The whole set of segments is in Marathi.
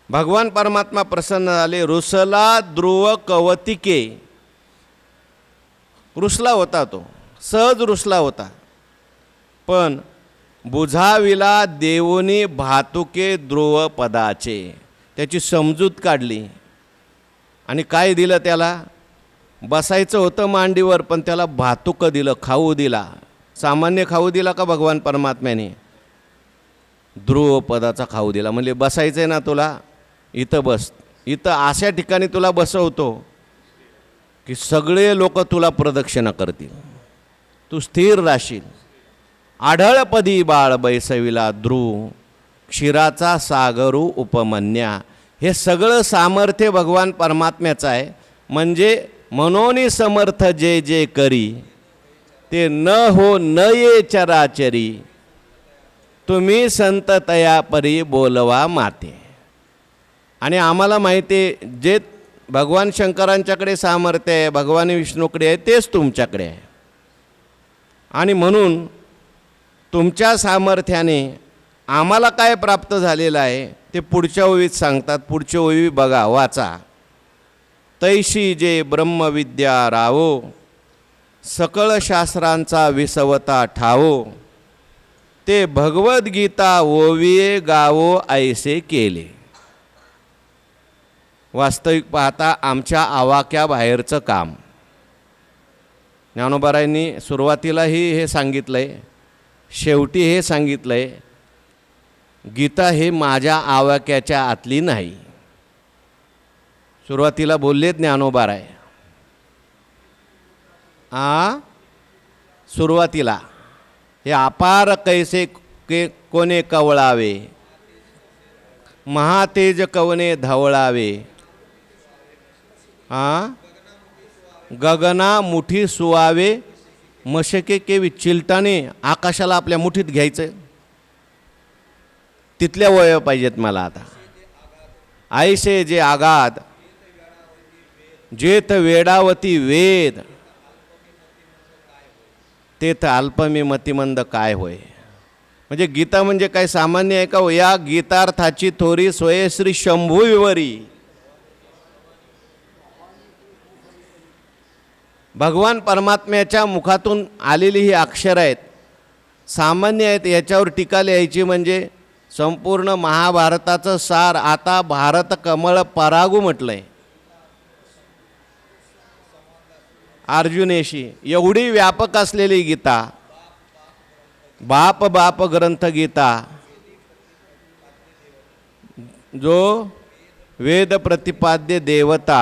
भगवान परमात्मा प्रसन्न झाले. रुसला ध्रुव कवतिके. रुसला होता तो, सहज रुसला होता, पण बुझाविला देवोनी भातुके ध्रुव पदाचे. त्याची समजूत काढली आणि काय दिलं त्याला? बसायचं होतं मांडीवर, पण त्याला भातुकं दिलं, खाऊ दिला. सामान्य खाऊ दिला का भगवान परमात्म्याने? ध्रुव पदाचा खाऊ दिला. म्हणजे बसायचं आहे ना तुला, इथं बस, इथं अशा ठिकाणी तुला बसवतो की सगळे लोक तुला प्रदक्षिणा करतील, तू स्थिर राहशील. आढळपदी बाळ बैसविला ध्रुव, क्षीराचा सागरू उपमन्या. हे सगळं सामर्थ्य भगवान परमात्म्याचं आहे. म्हणजे मनोनी समर्थ जे जे करी, ते न हो न ये चराचरी, तुम्ही संत तया परी बोलवा माते. आणि आम्हाला माहिती आहे, जे भगवान शंकरांच्याकडे सामर्थ्य आहे, भगवान विष्णूकडे आहे, तेच तुमच्याकडे आहे. आणि म्हणून तुमच्या सामर्थ्याने आम्हाला काय प्राप्त झालेलं आहे ते पुढच्या ओळीत सांगतात. पुढच्या ओळी बघा, वाचा. तैशी जे ब्रह्मविद्या रावो, सकळ शास्त्रांचा विसवता ठावो, ते भगवद्गीता ओविये गावो ऐसे केले. वास्तविक पाहता आमच्या आवाक्याबाहेरचं काम. ज्ञानोबारायांनी सुरुवातीलाही हे सांगितलं आहे, शेवटी हे सांगितलं आहे, गीता हे माझ्या आवाक्याच्या आतली नाही. सुरुवातीला बोलले ज्ञानोबाराय, सुरुवातीला हे अपार कैसे के कोणे कवळावे, महातेज कवने धवळावे, गगना मुठी सुवावे, मशके केवी. चिलटाने आकाशाला आपल्या मुठीत घ्यायचं, तिथल्या वय पाहिजेत मला आता. ऐसे जे आगाध, जेथ वेडावती वेद, तेथ अल्पमी मतिमंद काय होय. म्हणजे गीता म्हणजे काय सामान्य आहे का? या गीतार्थाची थोरी सोये श्री शंभू विवरी. भगवान परमात्म्याच्या मुखातून आलेली ही अक्षर आहेत, सामान्य आहेत. याच्यावर टीका लिहायची म्हणजे संपूर्ण महाभारताचं सार. आता भारत कमळ परागू म्हटलंय अर्जुनेशी. एवढी व्यापक असलेली गीता, बाप बाप ग्रंथ गीता, जो वेद प्रतिपाद्य देवता,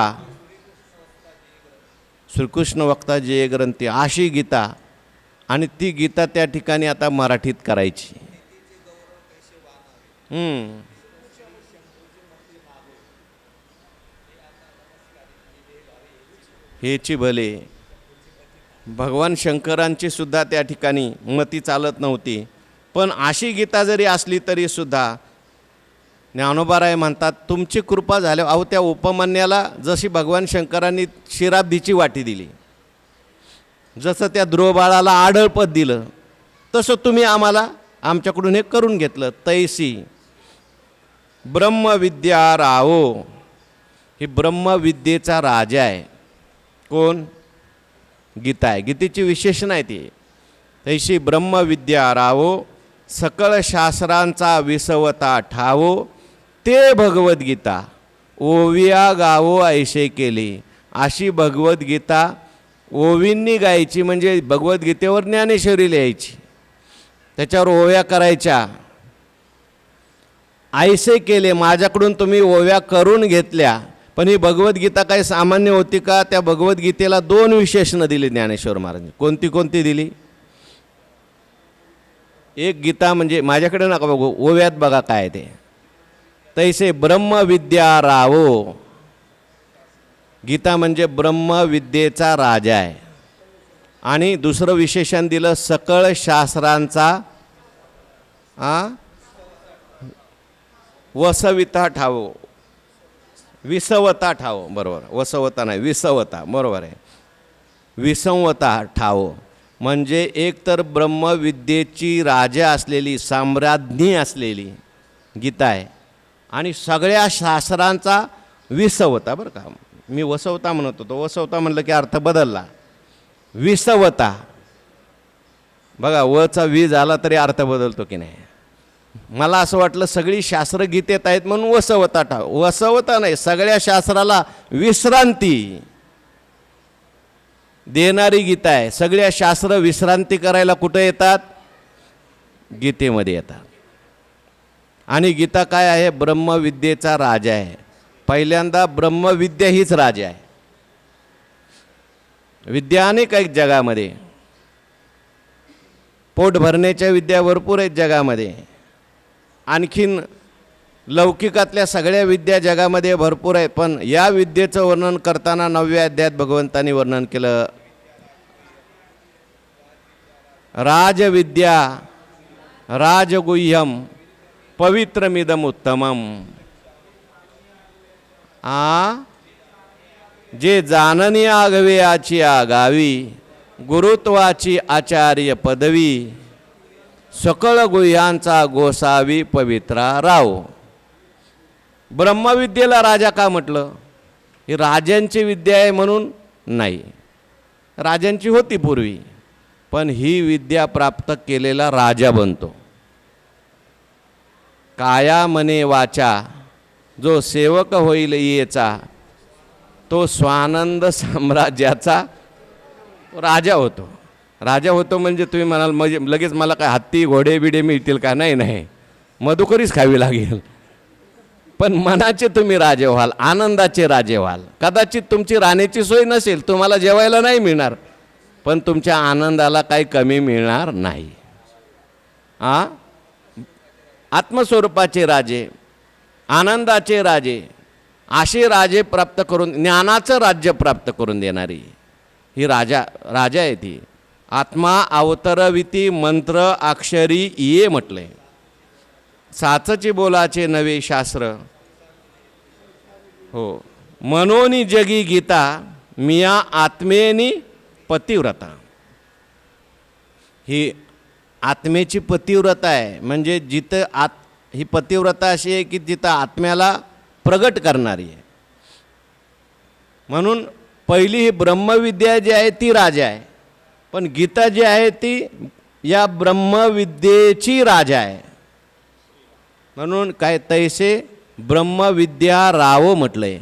श्रीकृष्ण वक्ता जे ग्रंथी, अशी गीता. आणि ती गीता त्या ठिकाणी आता मराठीत करायची. हेची भले भगवान शंकरांची सुद्धा त्या ठिकाणी मती चालत नव्हती. पण अशी गीता जरी असली तरी सुद्धा ज्ञानोबाराय म्हणतात, तुमची कृपा झाल्या. अहो, त्या उपमन्याला जशी भगवान शंकरांनी क्षीराब्धीची वाटी दिली, जसं त्या ध्रुवबाळाला आढळपद दिलं, तसं तुम्ही आम्हाला आमच्याकडून हे करून घेतलं. तैसी ब्रह्मविद्या रावो, ही ब्रह्मविद्येचा राजा आहे. कोण? गीता आहे. गीतेची विशेषण आहे ती. तैशी ब्रह्मविद्या रावो, सकळ शास्त्रांचा विसवता ठावो, ते भगवद्गीता ओविया गावो ऐसे केले. अशी भगवद्गीता ओवींनी गायची. म्हणजे भगवद्गीतेवर ज्ञानेश्वरी लिहायची, त्याच्यावर ओव्या करायच्या. ऐसे केले, माझ्याकडून तुम्ही ओव्या करून घेतल्या. पण ही भगवद्गीता काही सामान्य होती का? त्या भगवद्गीतेला 2 विशेषणं दिली ज्ञानेश्वर महाराजांनी. कोणती कोणती दिली? एक गीता म्हणजे, माझ्याकडे नका बघू, ओव्यात बघा काय ते. तैसे ब्रह्मविद्या रावो, गीता म्हणजे ब्रह्मविद्येचा राजा आहे. आणि दुसरं विशेषण दिलं, सकळ शास्त्रांचा वसविता ठावो, विसवता ठावो. बरोबर, वसवता नाही, विसवता. बरोबर आहे, विसंवता ठावो. म्हणजे एकतर ब्रह्मविद्येची राजा असलेली, साम्राज्ञी असलेली गीता आहे. आणि सगळ्या शास्त्रांचा विसवता. बरं का, मी वसवता म्हणत होतो, वसवता म्हणलं की अर्थ बदलला. विसवता, बघा वचा वी झाला तरी अर्थ बदलतो की नाही. मला असं वाटलं सगळी शास्त्र गीतेत आहेत म्हणून वसवता वसवता नाही, सगळ्या शास्त्राला विश्रांती देणारी गीता आहे. सगळ्या शास्त्र विश्रांती करायला कुठं येतात? गीतेमध्ये येतात. आणि गीता काय आहे? ब्रह्मविद्येचा राजा आहे. पहिल्यांदा ब्रह्मविद्या हीच राजा आहे. विद्या अनेक आहेत जगामध्ये, पोट भरण्याच्या विद्या भरपूर आहेत जगामध्ये. आणखीन लौकिकातल्या सगळ्या विद्या जगामध्ये भरपूर आहेत. पण या विद्येचं वर्णन करताना 9व्या अध्यायात भगवंतांनी वर्णन केलं. राजविद्या राजगुह्यम पवित्रमिदम उत्तमम. जे जाननी आगवे आची आगावी, गुरुत्वाची आचार्य पदवी, सकळ गुह्यांचा गोसावी पवित्रा राव. ब्रह्मविद्येला राजा का म्हटलं? ही राजांची विद्या आहे म्हणून नाही, राजांची होती पूर्वी, पण ही विद्या प्राप्त केलेला राजा बनतो. काया मने वाचा जो सेवक होईल येचा, तो स्वानंद साम्राज्याचा राजा होतो. राजा होतो म्हणजे तुम्ही म्हणाल म्हणजे लगेच मला काय हत्ती घोडे बिडे मिळतील का? नाही नाही, मधुकरीच खावी लागेल. पण मनाचे तुम्ही राजे व्हाल, आनंदाचे राजे व्हाल. कदाचित तुमची राहण्याची सोय नसेल, तुम्हाला जेवायला नाही मिळणार, पण तुमच्या आनंदाला काही कमी मिळणार नाही. आत्मस्वरूपाचे राजे, आनंदाचे राजे, असे राजे प्राप्त करून, ज्ञानाचं राज्य प्राप्त करून देणारी ही राजा आहे ती. आत्मा अवतरविती मंत्र अक्षरी ये म्हटले. साचची बोलाचे नवे शास्त्र. हो, मनोनी जगी गीता, मिया आत्मेनी पतिव्रता. ही आत्मेची पतिव्रता आहे. म्हणजे जिथं ही पतिव्रता अशी आहे की जिथं आत्म्याला प्रगट करणारी आहे. म्हणून पहिली ही ब्रह्मविद्या जी आहे ती राजा आहे, पण गीता जी आहे ती या ब्रह्मविद्येची राजा आहे. म्हणून काय तैसे ब्रह्मविद्या राव म्हटलंय.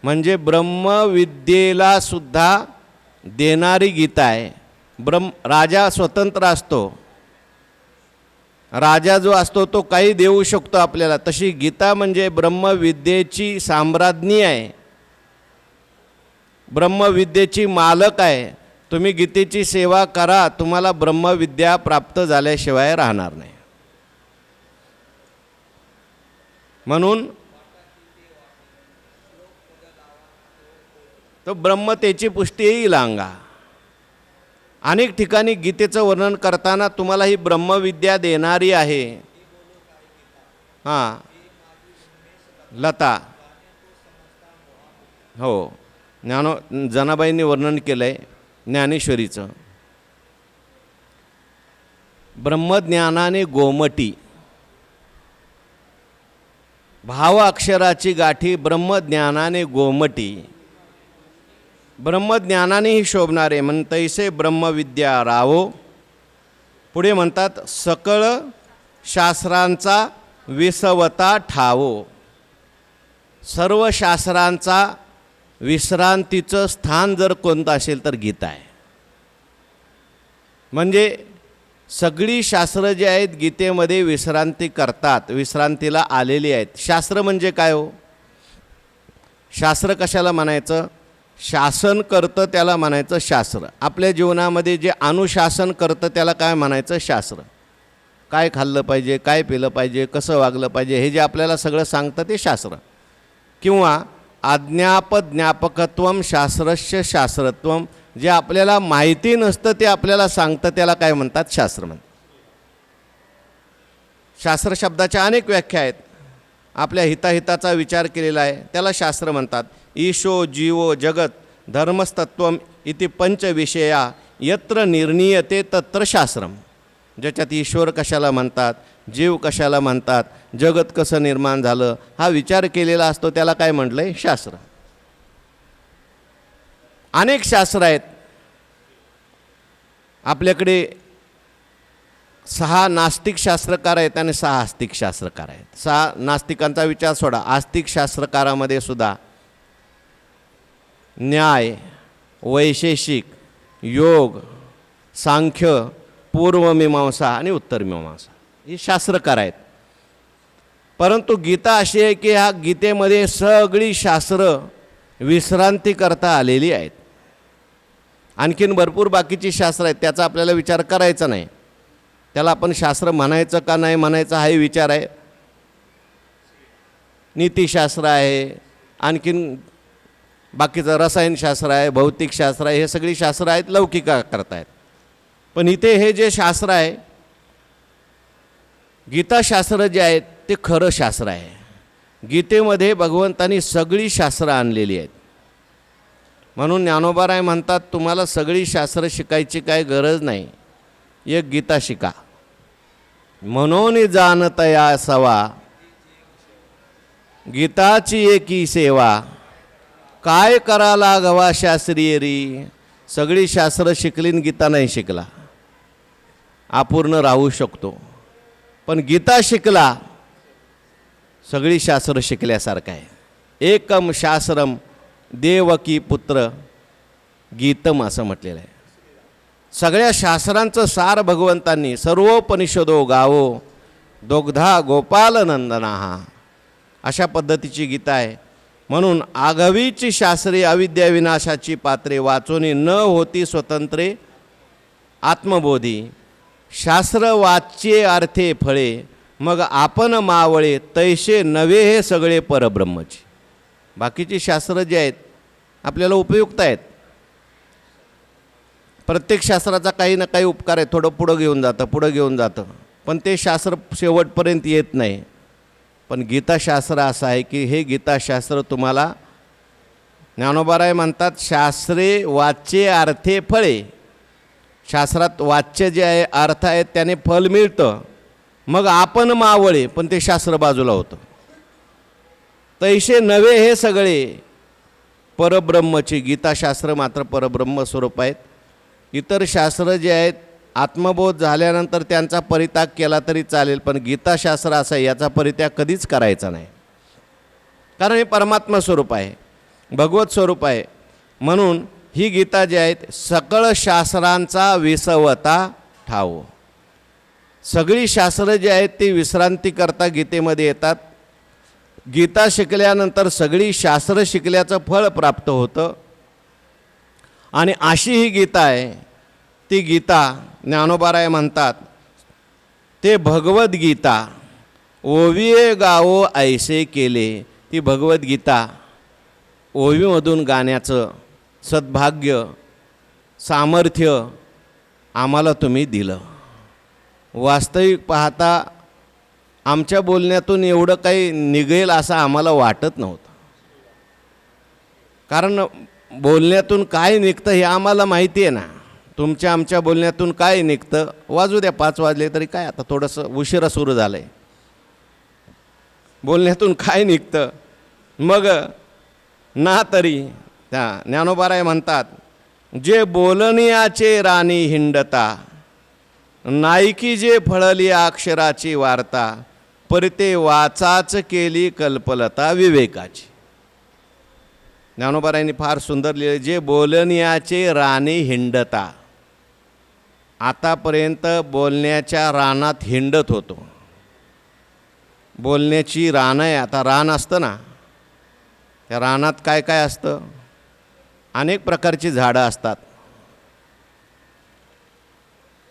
म्हणजे ब्रह्मविद्येला सुद्धा देणारी गीता आहे. राजा स्वतंत्र असतो. राजा जो असतो तो काही देऊ शकतो आपल्याला. तशी गीता म्हणजे ब्रह्मविद्येची साम्राज्ञी आहे, ब्रह्मविद्येची मालक आहे. तुम्ही गीतेची सेवा करा, तुम्हाला ब्रह्मविद्या प्राप्त झाल्याशिवाय राहणार नाही. म्हणून तो ब्रह्मतेची पुष्टी येईल अंगा. अनेक ठिकाणी गीतेचं वर्णन करताना तुम्हाला ही ब्रह्मविद्या देणारी आहे. लता, हो, जनाबाईंनी वर्णन केलं आहे ज्ञानेश्वरीचं. ब्रह्मज्ञानाने गोमटी, भाव अक्षराची गाठी ब्रह्मज्ञानाने गोमटी. ब्रह्मज्ञानाने ही शोभणारे म्हणतैसे ब्रह्मविद्या रावो. पुढे म्हणतात सकळ शास्त्रांचा विसवता ठावो. सर्व शास्त्रांचा विश्रांतीचं स्थान जर कोणतं असेल तर गीता आहे. म्हणजे सगळी शास्त्र जी आहेत गीतेमध्ये विश्रांती करतात, विश्रांतीला आलेली आहेत. शास्त्र म्हणजे काय हो? शास्त्र कशाला म्हणायचं? शासन करतं त्याला म्हणायचं शास्त्र. आपल्या जीवनामध्ये जे अनुशासन करतं त्याला काय म्हणायचं? शास्त्र. काय खाल्लं पाहिजे, काय पिलं पाहिजे, कसं वागलं पाहिजे, हे जे आपल्याला सगळं सांगतं ते शास्त्र. किंवा ज्ञापकत्वम शास्त्रस्य शास्त्रत्वम, जे आपल्याला माहिती नसतं ते आपल्याला सांगतं त्याला काय म्हणतात? शास्त्र म्हणतात. शास्त्र शब्दाच्या अनेक व्याख्या आहेत. आपल्या हिताचा विचार केलेला आहे त्याला शास्त्र म्हणतात. ईशो जीवो जगत धर्मस्तत्वम इति पंचविषया यत्र निर्णीयते तत्र शास्त्रम. ज्याच्यात ईश्वर कशाला म्हणतात, जीव कशाला म्हणतात, जगत कसं निर्माण झालं, हा विचार केलेला असतो, त्याला काय म्हटलं आहे? शास्त्र. अनेक शास्त्र आहेत आपल्याकडे. 6 नास्तिक शास्त्रकार आहेत आणि 6 आस्तिक शास्त्रकार आहेत. 6 नास्तिकांचा विचार सोडा, आस्तिक शास्त्रकारामध्ये सुद्धा न्याय, वैशेषिक, योग, सांख्य, पूर्वमीमांसा आणि उत्तरमीमांसा ही शास्त्रकार आहेत. परंतु गीता अशी आहे की ह्या गीतेमध्ये सगळी शास्त्र विश्रांती करता आलेली आहेत. आणखीन भरपूर बाकीची शास्त्र आहेत, त्याचा आपल्याला विचार करायचा नाही. त्याला आपण शास्त्र म्हणायचं का नाही म्हणायचं हाही विचार आहे. नीतिशास्त्र आहे, आणखीन बाकीचं रसायनशास्त्र आहे, भौतिकशास्त्र आहे, हे सगळी शास्त्र आहेत, लौकिका करतायत. पण इथे हे जे शास्त्र आहे, गीताशास्त्र जे आहेत ते खरं शास्त्र आहे. गीतेमध्ये भगवंतांनी सगळी शास्त्र आणलेली आहेत. म्हणून ज्ञानोबाराय म्हणतात, तुम्हाला सगळी शास्त्र शिकायची काय गरज नाही, एक गीता शिका. म्हणून जाणतया सवा गीताची एकी सेवा, काय करा लागावा शास्त्रीय री. सगळी शास्त्र शिकली आणि गीता नाही शिकला, अपूर्ण राहू शकतो. पण गीता शिकला, सगळी शास्त्र शिकल्यासारखं आहे. एकम शास्त्रम देवकी पुत्र गीतम असं म्हटलेलं आहे. सगळ्या शास्त्रांचं सार भगवंतांनी सर्वोपनिषदो गावो दोग्धा गोपालनंदना अशा पद्धतीची गीता आहे. म्हणून आघवीची शास्त्रे अविद्या विनाशाची पात्रे वाचोनी न होती स्वतंत्रे आत्मबोधी. शास्त्र वाच्ये अर्थे फळे मग आपण मावळे तैसे नवे हे सगळे परब्रह्मची. बाकीची शास्त्र जे आहेत आपल्याला उपयुक्त आहेत. प्रत्येक शास्त्राचा काही ना काही उपकार आहे, थोडं पुढं घेऊन जातं, पण ते शास्त्र शेवटपर्यंत येत नाही. पण गीताशास्त्र असं आहे की हे गीताशास्त्र तुम्हाला, ज्ञानोबाराय म्हणतात, शास्त्रे वाच्ये अर्थे फळे. शास्त्रात वाच्य जे आहे, अर्थ आहेत, त्याने फल मिळतं. मग आपण मावळे, पण ते शास्त्र बाजूला होतं. तैसे नवे हे सगळे परब्रह्मची. गीताशास्त्र मात्र परब्रह्म स्वरूप आहेत. इतर शास्त्र जे आहेत आत्मबोध झाल्यानंतर त्यांचा परित्याग केला तरी चालेल, पण गीताशास्त्र असं आहे याचा परित्याग कधीच करायचा नाही. कारण हे परमात्मा स्वरूप आहे, भगवत स्वरूप आहे. म्हणून ही गीता जी आहेत सकळ शास्त्रांचा विसवता ठाव. सगळी शास्त्र जी आहेत ती विश्रांती करता गीतेमध्ये येतात. गीता शिकल्यानंतर सगळी शास्त्र शिकल्याचं फळ प्राप्त होतं. आणि अशी ही गीता आहे. ती गीता ज्ञानोबाराय म्हणतात ते भगवद्गीता ओविये गावो ऐसे केले. ती भगवद्गीता ओवीमधून गाण्याचं सद्भाग्य सामर्थ्य आम्हाला तुम्ही दिलं. वास्तविक पाहता आमच्या बोलण्यातून एवढं काही निघेल असं आम्हाला वाटत नव्हतं. कारण बोलण्यातून काय निघतं हे आम्हाला माहिती आहे ना. तुमच्या आमच्या बोलण्यातून काय निघतं, वाजू द्या 5 वाजले तरी काय, आता थोडंसं उशिरा सुरू झालं आहे. बोलण्यातून काय निघतं मग ना तरी त्या ज्ञानोबाराय म्हणतात, जे बोलण्याचे राणी हिंडता नायकी जे फळली अक्षराची वार्ता परिते वाचाच केली कल्पलता विवेकाची. ज्ञानोबारायांनी फार सुंदर लिहिले, जे बोलण्याचे राणी हिंडता. आतापर्यंत बोलण्याच्या रानात हिंडत होतो. बोलण्याची रान आहे. आता रान असतं ना, त्या रानात काय काय असतं, अनेक प्रकारची झाडं असतात.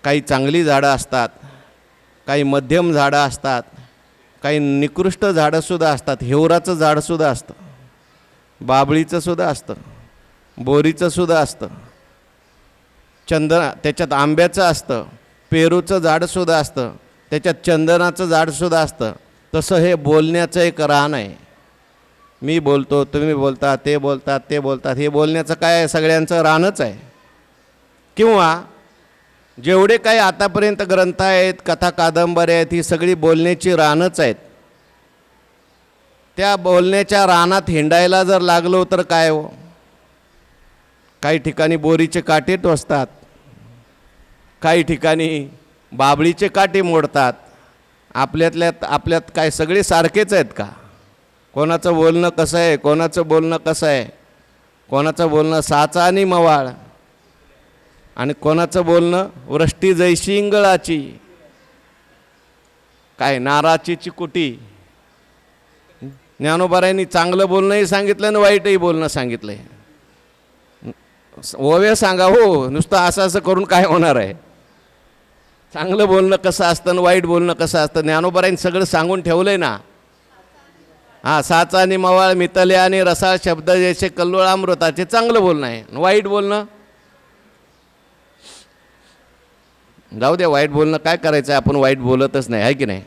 काही चांगली झाडं असतात, काही मध्यम झाडं असतात, काही निकृष्ट झाडंसुद्धा असतात. हिवराचं झाडसुद्धा असतं, बाबळीचंसुद्धा असतं, बोरीचंसुद्धा असतं, त्याच्यात आंब्याचं असतं, पेरूचं झाडसुद्धा असतं, त्याच्यात चंदनाचं झाडसुद्धा असतं. तसं हे बोलण्याचं एक रान आहे. मी बोलतो, तुम्ही बोलता, ते बोलतात, ते बोलतात. हे बोलण्याचं काय आहे, सगळ्यांचं रानच आहे. किंवा जेवढे काही आतापर्यंत ग्रंथ आहेत, कथा कादंबऱ्या आहेत, ही सगळी बोलण्याची रानच आहेत. त्या बोलण्याच्या रानात हिंडायला जर लागलो तर काय हो, काही ठिकाणी बोरीचे काटे टोचतात, काही ठिकाणी बाबळीचे काटे मोडतात. आपल्यात काय सगळे सारखेच आहेत का? कोणाचं बोलणं कसं आहे, कोणाचं बोलणं कसं आहे, कोणाचं बोलणं साचा आणि मवाळ, आणि कोणाचं बोलणं वृष्टी जैशी इंगळाची, काय नाराची चिकुटी. ज्ञानोबारायांनी चांगलं बोलणंही सांगितलं आणि वाईटही बोलणं सांगितलं आहे. ओव्या सांगा हो, नुसतं असं असं करून काय होणार आहे? चांगलं बोलणं कसं असतं आणि वाईट बोलणं कसं असतं, ज्ञानोबारायांनी सगळं सांगून ठेवलं आहे ना. हां, साचा आणि मवाळ मितले आणि रसाळ शब्द जैसे कल्लोळामृताचे चांगलं बोलणं आहे. वाईट बोलणं जाऊ द्या, वाईट बोलणं काय करायचं आहे, आपण वाईट बोलतच नाही, आहे की नाही.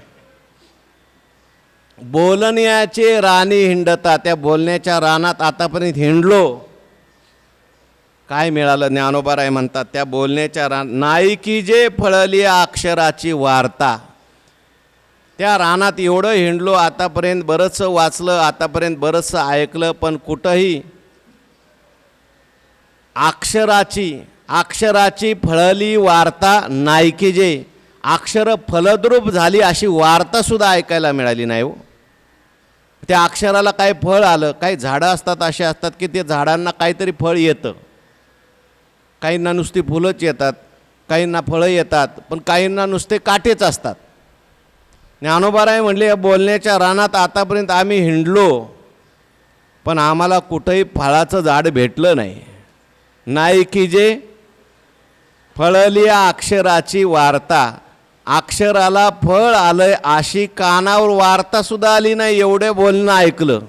बोलण्याचे राणी हिंडता, त्या बोलण्याच्या रानात आतापर्यंत हिंडलो, काय मिळालं? ज्ञानोबाराय म्हणतात त्या बोलण्याच्या नाही की जे फळली अक्षराची वार्ता. त्या रानात एवढं हिंडलो, आतापर्यंत बरंचसं वाचलं, आतापर्यंत बरंचसं ऐकलं, पण कुठंही अक्षराची फळली वार्ता नाही की जे अक्षर फलद्रूप झाली अशी वार्तासुद्धा ऐकायला मिळाली नाही हो. त्या अक्षराला काय फळ आलं? काही झाडं असतात असे असतात की ते झाडांना काहीतरी फळ येतं, काहींना नुसती फुलंच येतात, काहींना फळं येतात, पण काहींना नुसते काटेच असतात. ज्ञानोबाराय म्हणले या बोलण्याच्या रानात आतापर्यंत आम्ही हिंडलो, पण आम्हाला कुठंही फळाचं झाड भेटलं नाही. नाही की जे फळली अक्षराची वार्ता, अक्षराला फळ आलंय अशी कानावर वार्तासुद्धा आली नाही. एवढं बोलणं ऐकलं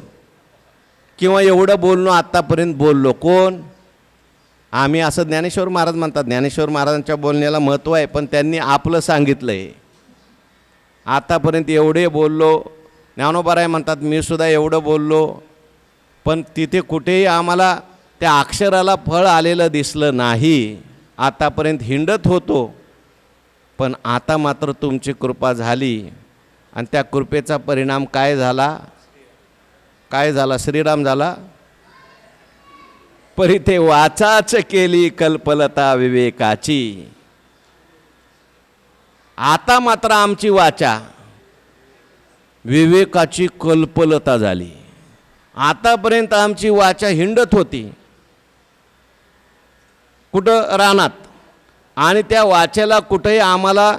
किंवा एवढं बोलणं आत्तापर्यंत बोललो कोण? आम्ही, असं ज्ञानेश्वर महाराज म्हणतात. ज्ञानेश्वर महाराजांच्या बोलण्याला महत्त्व आहे, पण त्यांनी आपलं सांगितलं आहे. आतापर्यंत एवढे बोललो, ज्ञानोबाराय म्हणतात मी सुद्धा एवढं बोललो, पण तिथे कुठेही आम्हाला त्या अक्षराला फळ आलेलं दिसलं नाही. आतापर्यंत हिंडत होतो, पण आता मात्र तुमची कृपा झाली, आणि त्या कृपेचा परिणाम काय झाला? श्रीराम झाला. परिथे वाचाच केली कल्पलता विवेकाची. आता मात्र आमची वाचा विवेकाची कल्पलता झाली. आतापर्यंत आमची वाचा हिंडत होती कुठं? रानात. आणि त्या वाचेला कुठेही आम्हाला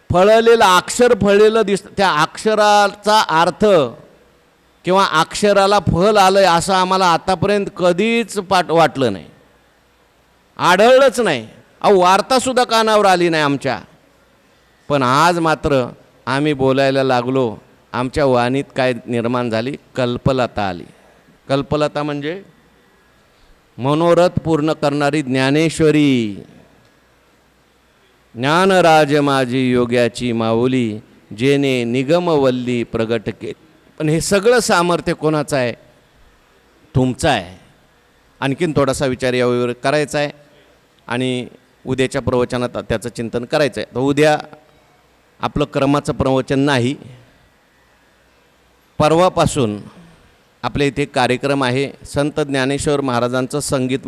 फळलेलं अक्षर फळलेलं दिसतं. त्या अक्षराचा अर्थ किंवा अक्षराला फळ आलं आहे असं आम्हाला आतापर्यंत कधीच वाटलं नाही, आढळलंच नाही. वार्तासुद्धा कानावर आली नाही आमच्या. पण आज मात्र आम्ही बोलायला लागलो, आमच्या वाणीत काय निर्माण झाली? कल्पलता आली. कल्पलता म्हणजे मनोरथ पूर्ण करणारी ज्ञानेश्वरी. ज्ञानराज माझी योग्याची माऊली, जेने निगमवल्ली प्रगट केली. पण हे सगळं सामर्थ्य कोणाचं आहे? तुमचं आहे. आणखीन थोडासा विचार यावर करायचा आहे आणि उद्याच्या प्रवचनात त्याचं चिंतन करायचं आहे. तर उद्या आपलं क्रमाचं प्रवचन नाही, परवापासून आपल्या इथे कार्यक्रम आहे. संत ज्ञानेश्वर महाराजांचं संगीत